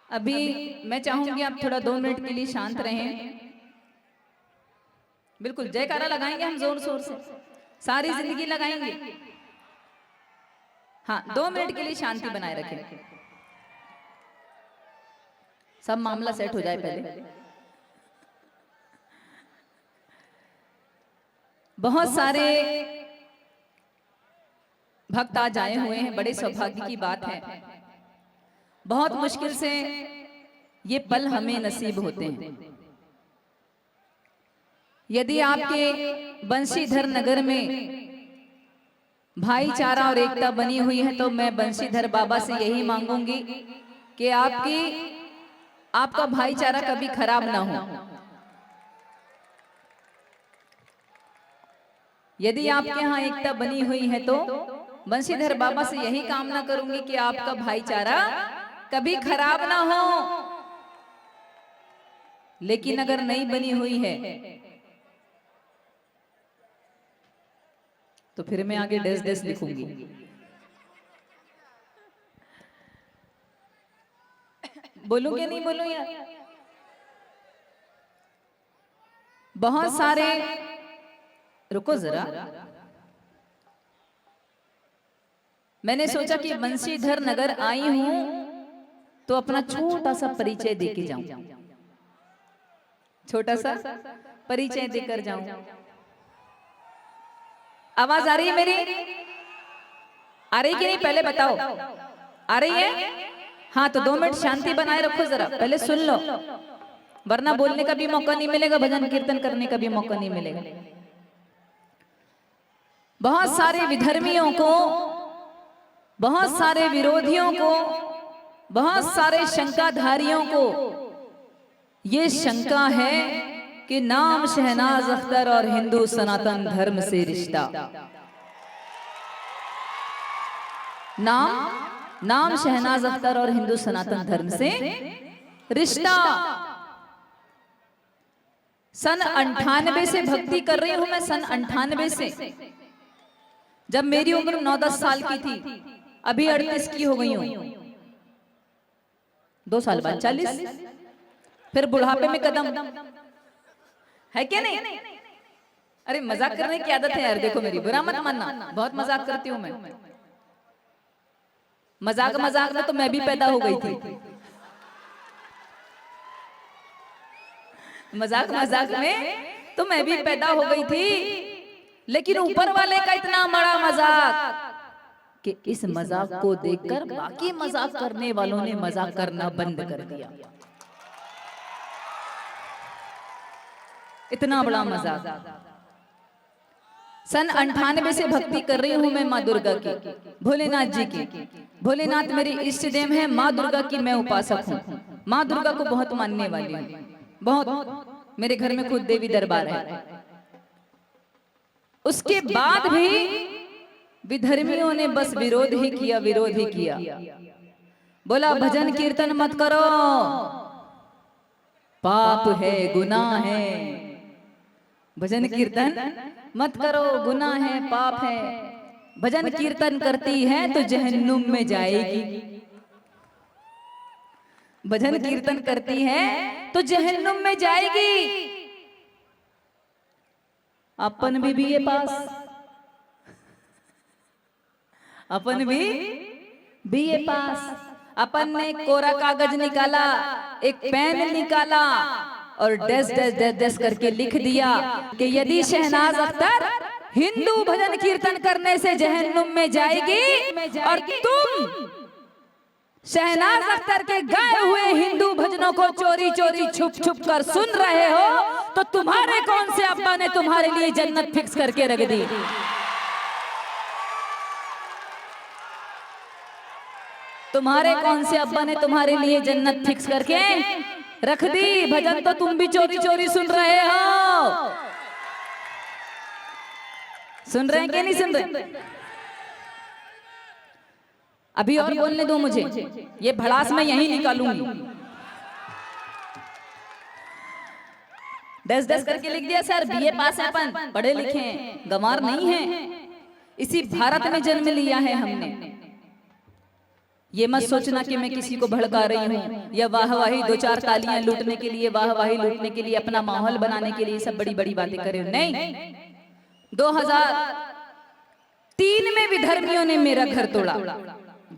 अभी मैं चाहूंगी आप थोड़ा 2 मिनट के लिए शांत रहें। बिल्कुल जयकारा लगाएंगे हम जोर शोर से, सारी जिंदगी लगाएंगे। हाँ, 2 मिनट के लिए शांति बनाए रखें, सब मामला सेट हो जाए पहले। बहुत सारे भक्त आज आए हुए हैं, बड़े सौभाग्य की बात है। बहुत मुश्किल से ये पल हमें नसीब होते हैं। यदि आपके बंशीधर नगर में भाईचारा और एकता बनी हुई है तो मैं बंशीधर बाबा से यही मांगूंगी कि आपका भाईचारा कभी खराब ना हो। यदि आपके यहाँ एकता बनी हुई है तो बंशीधर बाबा से यही कामना करूंगी कि आपका भाईचारा कभी खराब ना हो। लेकिन अगर नहीं बनी हुई है तो फिर मैं आगे डेस डेस लिखूंगी। बोलूंगे नहीं बोलूं यार? बहुत सारे, रुको जरा, मैंने सोचा कि बंशीधर नगर आई हूं तो अपना छोटा सा परिचय देके जाऊं, छोटा सा परिचय देकर जाऊं। आवाज आ रही है मेरी? आ रही कि नहीं पहले बताओ, आ रही है? हाँ, तो 2 मिनट शांति बनाए रखो जरा, पहले सुन लो, वरना बोलने का भी मौका नहीं मिलेगा, भजन कीर्तन करने का भी मौका नहीं मिलेगा। बहुत सारे विधर्मियों को, बहुत सारे विरोधियों को, बहुत सारे शंकाधारियों को ये शंका है कि नाम शहनाज अख्तर और हिंदू सनातन धर्म से रिश्ता, नाम शहनाज अख्तर और हिंदू सनातन धर्म से रिश्ता। सन 98 से भक्ति कर रही हूं मैं, सन 98 से, जब मेरी उम्र 9-10 साल की थी, अभी 38 की हो गई हूं, 2 साल बाद 40, फिर बुढ़ापे में कदम है क्या नहीं? अरे मजाक करने की आदत है यार, देखो मेरी, बुरा मत मानना, बहुत मजाक करती हूं मैं। मजाक में तो मैं भी पैदा हो गई थी, मजाक में तो मैं भी पैदा हो गई थी, लेकिन ऊपर वाले का इतना बड़ा मजाक कि इस मजाक को देखकर बाकी मजाक करने वालों ने मजाक करना बंद कर दिया। इतना बड़ा मजाक। सन 98 से भक्ति कर रही हूं मैं माँ दुर्गा की, भोलेनाथ जी की। भोलेनाथ मेरी इष्ट देव है, माँ दुर्गा की मैं उपासक हूँ, माँ दुर्गा को बहुत मानने वाली हूँ, बहुत। मेरे घर में खुद देवी दरबार है। उसके बाद भी विधर्मियों ने बस विरोध ही किया, विरोध ही किया। बोला भजन कीर्तन मत करो, पाप है, गुनाह है, भजन कीर्तन मत करो, गुनाह है, पाप है, भजन कीर्तन करती है तो जहन्नुम में जाएगी, भजन कीर्तन करती है तो जहन्नुम में जाएगी। अपन भी बीए पास, अपन भी बीए पास, अपन ने कोरा कागज निकाला, एक पेन निकाला और डेस डेस डेस डेस करके लिख दिया कि यदि शहनाज अख्तर हिंदू भजन कीर्तन करने से जहन्नुम में जाएगी और तुम शहनाज अख्तर के गाए हुए हिंदू भजनों को चोरी चोरी छुप छुप कर सुन रहे हो तो तुम्हारे कौन से अब्बा ने तुम्हारे लिए जन्नत फिक्स करके रख दी? तुम्हारे कौन से अब्बा ने तुम्हारे लिए जन्नत फिक्स करके रख दी? भजन तो तुम भी चोरी चोरी सुन रहे हो। सुन रहे हैं कि नहीं सुन रहे? अभी और बोलने दो मुझे, ये भड़ास मैं यहीं निकालूंगी। 10-10 करके लिख दिया सर, बीए पास है, अपन पढ़े लिखे हैं, गंवार नहीं है, इसी भारत में जन्म लिया है हमने। ये मत सोचना कि मैं किसी को भड़का रही हूँ या वाहवाही, दो चार तालियां लूटने के लिए, वाहवाही लूटने के लिए, अपना माहौल बनाने के लिए सब बड़ी बड़ी बातें करे। नहीं, 2003 में विधर्मियों ने मेरा घर तोड़ा।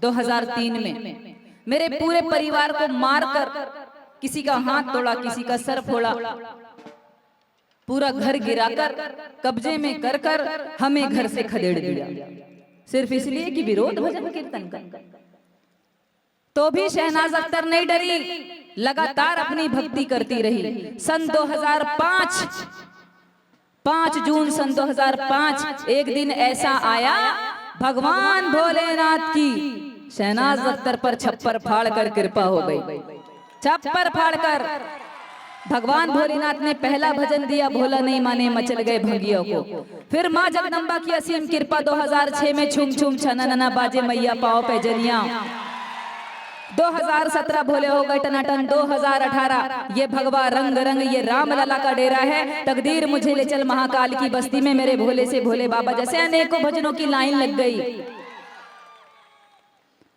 2003 में मेरे पूरे परिवार को मारकर किसी का हाथ तोड़ा, किसी का सर फोड़ा, पूरा घर गिराकर कब्जे में कर कर हमें घर से खदेड़ दिया, सिर्फ इसलिए कि विरोध भजन कीर्तन का। तो भी शहनाज अख्तर नहीं डरी, लगातार अपनी भक्ति करती रही। सन 2005, 5 जून सन 2005 एक दिन ऐसा आया, भगवान भोलेनाथ की शहनाज अख्तर पर छप्पर फाड़ कर कृपा हो गई। छप्पर फाड़ कर भगवान भोलेनाथ ने पहला भजन दिया, भोला नहीं माने मचल गए भगियों को। फिर माँ जगदम्बा की असीम कृपा 2006 में छुम छुम छनना बाजे मैया पाओ पे जनिया। 2017 भोले हो गए टनाटन। 2018 ये भगवा रंग रंग ये राम लला का डेरा है। तकदीर मुझे ले चल महाकाल की बस्ती में, मेरे भोले से भोले बाबा जैसे अनेकों भजनों की लाइन लग गई।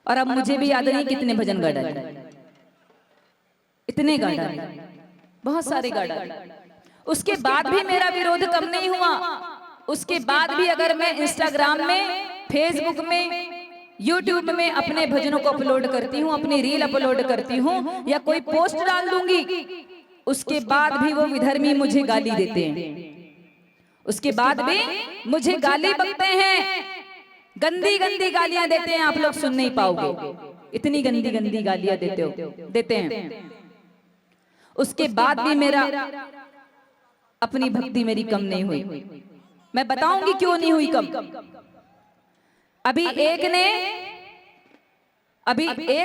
और अब मुझे भी याद नहीं कितने भजन गा डाले, इतने गा डाले, बहुत सारे गा डाले। उसके बाद भी मेरा विरोध कम नहीं हुआ। उसके बाद भी अगर मैं इंस्टाग्राम में, फेसबुक में, यूट्यूब में अपने भजनों को अपलोड करती हूँ, अपनी रील अपलोड करती हूँ या कोई पोस्ट डाल दूंगी, उसके बाद भी वो विधर्मी मुझे गाली देते हैं। उसके बाद भी मुझे गाली बकते हैं, गंदी गंदी गालियां देते हैं। आप लोग सुन नहीं पाओगे, इतनी गंदी गंदी गालियां देते हैं। उसके बाद भी मेरा अपनी भक्ति मेरी कम नहीं हुई। मैं बताऊंगी क्यों नहीं हुई कम। अभी एक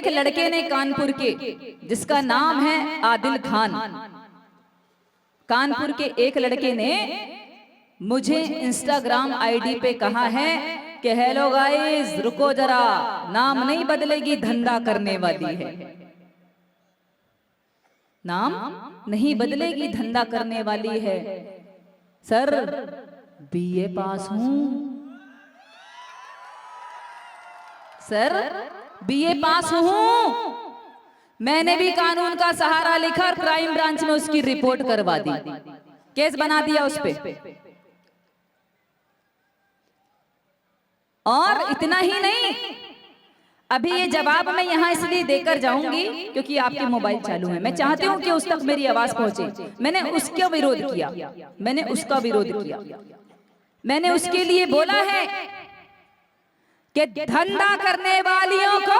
लड़के ने कानपुर के, जिसका नाम है आदिल खान, कानपुर के एक लड़के ने मुझे इंस्टाग्राम आईडी पे कहा है कि हेलो गाइस, रुको जरा, नाम नहीं बदलेगी, धंधा करने वाली है। नाम नहीं बदलेगी, धंधा करने वाली है। सर, बीए पास हूं सर, बीए पास हूं। मैंने भी कानून का सहारा लिखा और क्राइम ब्रांच में उसकी रिपोर्ट करवा दी, केस बना दिया उस पे। और इतना ही नहीं, अभी ये जवाब मैं यहां इसलिए देकर जाऊंगी क्योंकि आपके मोबाइल चालू है। मैं चाहती हूं कि उस तक मेरी आवाज पहुंचे। मैंने उसका विरोध किया, मैंने उसका विरोध किया। मैंने उसके लिए बोला है कि धंधा करने वालियों को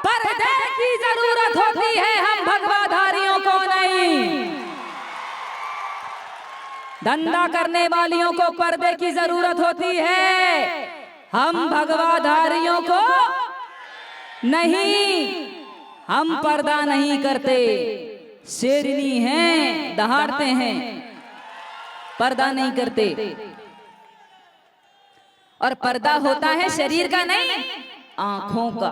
पर्दे की जरूरत होती है, हम भगवाधारियों को नहीं। धंधा करने वालियों को पर्दे की जरूरत होती है, हम भगवाधारियों को नहीं। हम पर्दा नहीं करते, शेरनी हैं, दहाड़ते हैं, पर्दा नहीं करते। और पर्दा होता है शरीर का नहीं, आंखों का।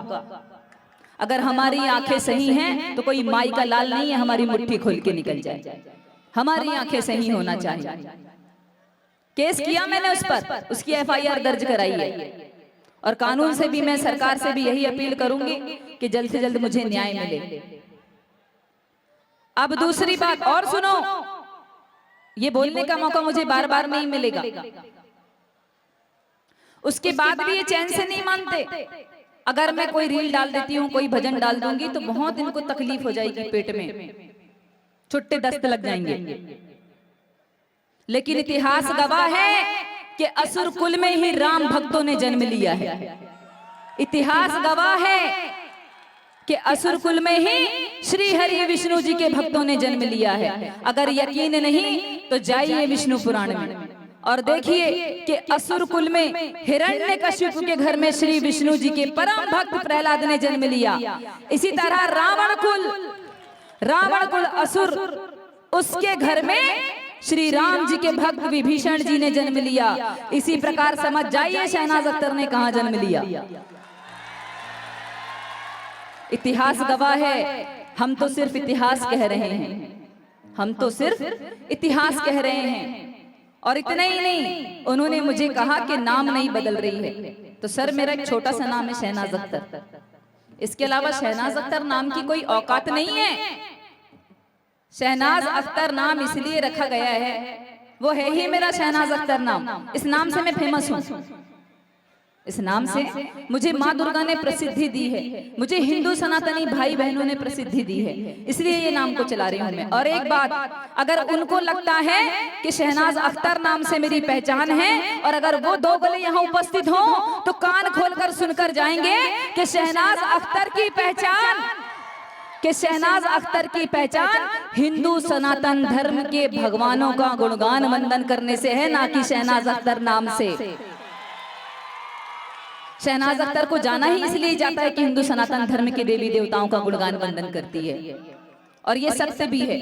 अगर हमारी आंखें सही हैं तो कोई माई का लाल नहीं है हमारी मुट्ठी खोल के निकल जाए। हमारी आंखें सही होना चाहिए। केस किया मैंने उस पर, उसकी एफआईआर दर्ज कराई है। और कानून से भी मैं, सरकार से भी यही अपील करूंगी कि जल्द से जल्द मुझे न्याय मिले। अब दूसरी बात और सुनो, ये बोलने का मौका मुझे बार बार नहीं मिलेगा। उसके बाद भी ये चैन से नहीं मानते। अगर मैं कोई रील डाल देती हूँ, कोई भजन डाल दूंगी तो बहुत इनको तकलीफ हो जाएगी, पेट में छुट्टे दस्त लग जाएंगे। लेकिन इतिहास गवाह है कि असुर कुल में ही राम भक्तों ने जन्म लिया है। इतिहास गवाह है कि असुर कुल में ही श्री हरि विष्णु जी के भक्तों ने जन्म लिया है। अगर यकीन नहीं तो जाइए विष्णु पुराण में और देखिए कि असुर कुल में हिरण्यकशिपु के घर में श्री विष्णु जी के परम भक्त प्रहलाद ने जन्म लिया। इसी तरह रावण कुल असुर, उसके घर में श्री राम जी के भक्त विभीषण जी ने जन्म लिया। इसी प्रकार समझ जाइए शहनाज अख्तर ने कहां जन्म लिया। इतिहास गवाह है। हम तो सिर्फ इतिहास कह रहे हैं, हम तो सिर्फ इतिहास कह रहे हैं। और इतना ही नहीं, उन्होंने मुझे कहा कि नाम नहीं बदल रही है। तो सर, मेरा एक छोटा सा नाम है शहनाज अख्तर। इसके अलावा शहनाज अख्तर नाम की कोई औकात नहीं है। शहनाज अख्तर नाम इसलिए रखा गया है, वो है ही मेरा शहनाज अख्तर नाम। इस नाम से मैं फेमस हूं। इस नाम से मुझे माँ दुर्गा ने प्रसिद्धि दी है, मुझे हिंदू सनातनी भाई बहनों ने प्रसिद्धि दी है, इसलिए ये नाम को चला रही हूं मैं। और एक बात, अगर उनको लगता है कि शहनाज अख्तर नाम से मेरी पहचान है, और अगर वो दो गले यहाँ उपस्थित हो तो कान खोलकर सुनकर जाएंगे कि शहनाज अख्तर की पहचान, कि शहनाज अख्तर की पहचान हिंदू सनातन धर्म के भगवानों का गुणगान वंदन करने से है, ना कि शहनाज अख्तर नाम से। शहनाज अख्तर को जाना ही इसलिए जाता है कि हिंदू सनातन धर्म के देवी देवताओं का गुणगान वंदन करती है, और ये सत्य भी है,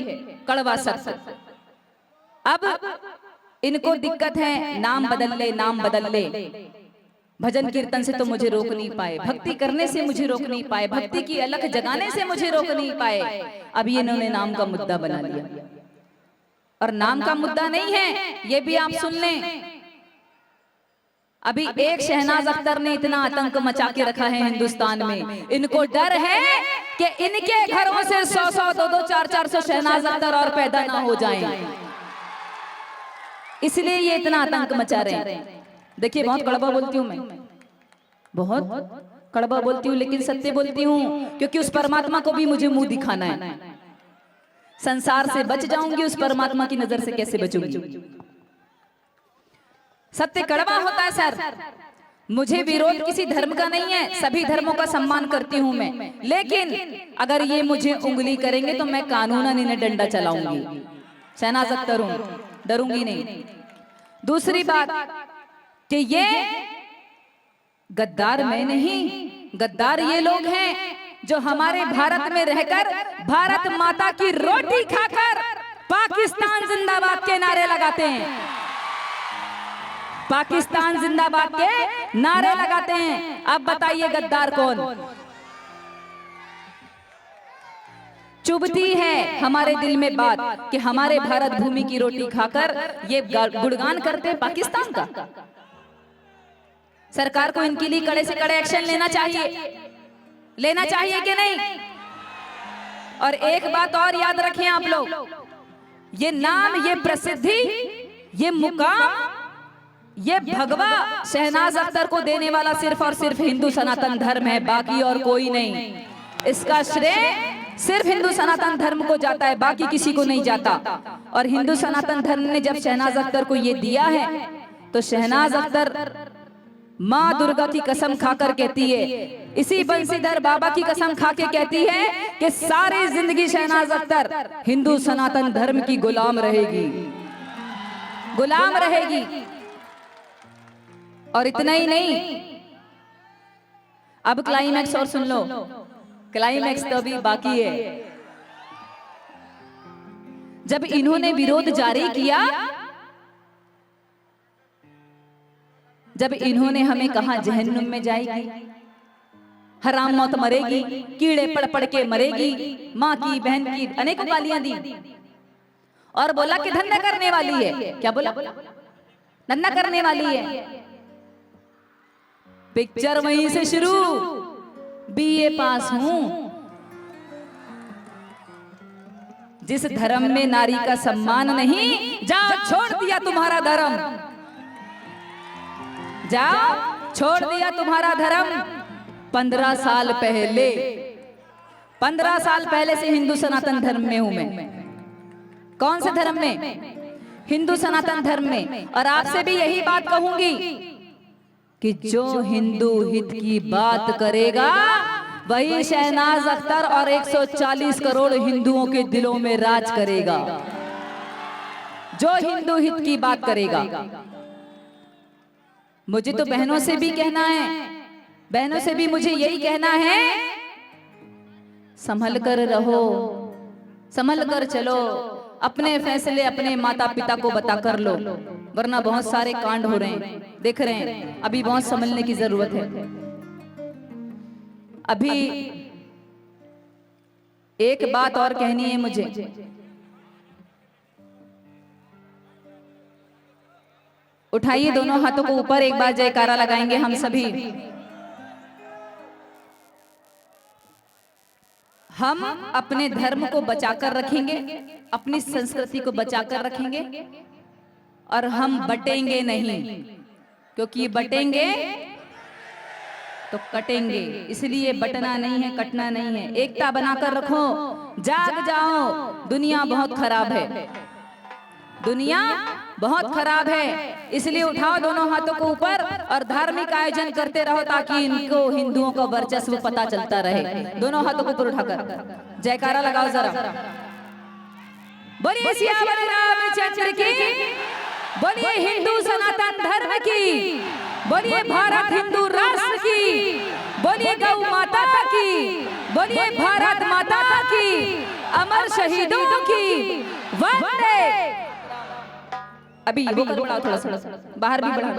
कड़वा सत्य। अब इनको दिक्कत है, नाम बदल ले, नाम बदल ले। भजन कीर्तन से तो मुझे रोक नहीं पाए, भक्ति करने से मुझे रोक नहीं पाए, भक्ति की अलख जगाने से मुझे रोक नहीं पाए। अब ये इन्होंने नाम का मुद्दा बना लिया, और नाम का मुद्दा नहीं है, ये भी आप सुन लें। अभी एक शहनाज अख्तर ने इतना आतंक मचा के रखा है हिंदुस्तान में, इनको डर है कि इनके घरों से 100-100, 200, 400 शहनाज अख्तर और पैदा ना हो जाएं, इसलिए ये इतना आतंक मचा रहे हैं। देखिए, बहुत कड़वा बोलती हूँ मैं, बहुत कड़वा बोलती हूँ, लेकिन सत्य बोलती हूँ, क्योंकि उस परमात्मा को भी मुझे मुंह दिखाना है। संसार से बच जाऊंगी, उस परमात्मा की नजर से कैसे बचूंगी? सत्य कड़वा होता है सर। मुझे विरोध किसी धर्म का नहीं है, सभी धर्मों का सम्मान करती हूं मैं, लेकिन अगर ये मुझे उंगली करेंगे तो मैं कानूनन इन्हें डंडा चलाऊंगी। शहनाज अख्तर हूं, डरूंगी नहीं। दूसरी बात कि ये गद्दार मैं नहीं, गद्दार ये लोग हैं जो हमारे भारत में रहकर भारत माता की रोटी खाकर पाकिस्तान जिंदाबाद के नारे लगाते हैं, पाकिस्तान जिंदाबाद के नारे लगाते हैं। अब बताइए गद्दार कौन? चुभती है हमारे दिल में बात कि हमारे भारत भूमि की रोटी खाकर ये गुणगान करते हैं पाकिस्तान का। सरकार को इनके लिए कड़े से कड़े एक्शन लेना चाहिए, लेना चाहिए कि नहीं? और एक बात और याद रखें आप लोग, ये नाम, ये प्रसिद्धि, ये मुकाम, ये भगवा शहनाज अख्तर को देने वाला सिर्फ और सिर्फ हिंदू सनातन धर्म है, बाकी और कोई नहीं। इसका श्रेय सिर्फ हिंदू सनातन धर्म को जाता है, बाकी किसी को नहीं जाता। और हिंदू सनातन धर्म ने जब शहनाज अख्तर को ये दिया है, तो शहनाज अख्तर माँ दुर्गा की कसम खाकर कहती है, इसी बंसीधर बाबा की कसम खा के कहती है कि सारी जिंदगी शहनाज अख्तर हिंदू सनातन धर्म की गुलाम रहेगी, गुलाम रहेगी। और इतना ही नहीं, अब क्लाइमैक्स और सुन लो, क्लाइमैक्स तो अभी बाकी है। जब इन्होंने विरोध जारी किया, जब इन्होंने हमें कहा जहन्नुम में जाएगी, हराम मौत मरेगी, कीड़े पड़ पड़ के मरेगी, माँ की बहन की अनेकों गालियां दी, और बोला कि धंधा करने वाली है। क्या बोला? धंधा करने वाली है। पिक्चर वहीं से शुरू, बीए पास हूं। जिस धर्म में नारी का सम्मान नहीं, जाओ छोड़ दिया तुम्हारा धर्म, जाओ छोड़ दिया तुम्हारा धर्म। 15 साल पहले, 15 साल पहले से हिंदू सनातन धर्म में हूं मैं। कौन से धर्म में? हिंदू सनातन धर्म में। और आपसे भी यही बात कहूंगी कि जो हिंदू हित की बात करेगा वही शहनाज अख्तर और 140 करोड़ हिंदुओं के दिलों में राज करेगा। जो हिंदू हित की बात करेगा। मुझे तो बहनों से भी कहना है, बहनों से भी मुझे यही कहना है, संभल कर रहो, संभल कर चलो, अपने फैसले अपने माता पिता को बता कर लो, वरना बहुत सारे कांड हो रहे हैं, देख रहे हैं। अभी बहुत संभलने की जरूरत है। अभी एक बात और कहनी है मुझे। उठाइए दोनों हाथों को ऊपर, एक बार जयकारा लगाएंगे हम सभी। हम अपने धर्म को बचाकर रखेंगे, अपनी संस्कृति को बचाकर रखेंगे और हम बटेंगे नहीं, क्योंकि बटेंगे तो कटेंगे। इसलिए बटना नहीं है, कटना नहीं है, एकता बनाकर रखो। जाग जाओ, दुनिया बहुत खराब है, दुनिया बहुत खराब है। इसलिए उठाओ दोनों हाथों को ऊपर और धार्मिक आयोजन करते रहो ताकि इनको हिंदुओं का वर्चस्व पता चलता रहे। दोनों हाथों को ऊपर उठाकर जयकारा लगाओ जरा। बोलिए सियावर रामचंद्र की, बोलिए हिंदू सनातन धर्म की, बोलिए भारत हिंदू राष्ट्र की, बोलिए गौ माता की, बोलिए भारत माता की, अमर शहीदों की वंदे। अभी वो बढ़ाओ थोड़ा सा, बाहर भी बढ़ाओ।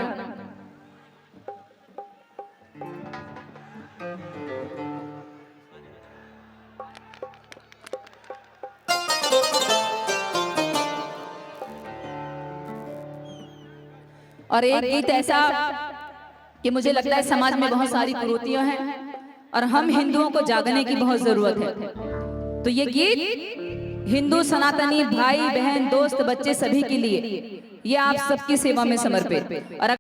और एक गीत ऐसा कि मुझे लगता है समाज में बहुत सारी कुरीतियां हैं और हम हिंदुओं को जागने की बहुत जरूरत है। तो ये गीत हिंदू सनातनी भाई बहन दोस्त बच्चे सभी के लिए, ये आप सबकी सेवा में समर्पित। और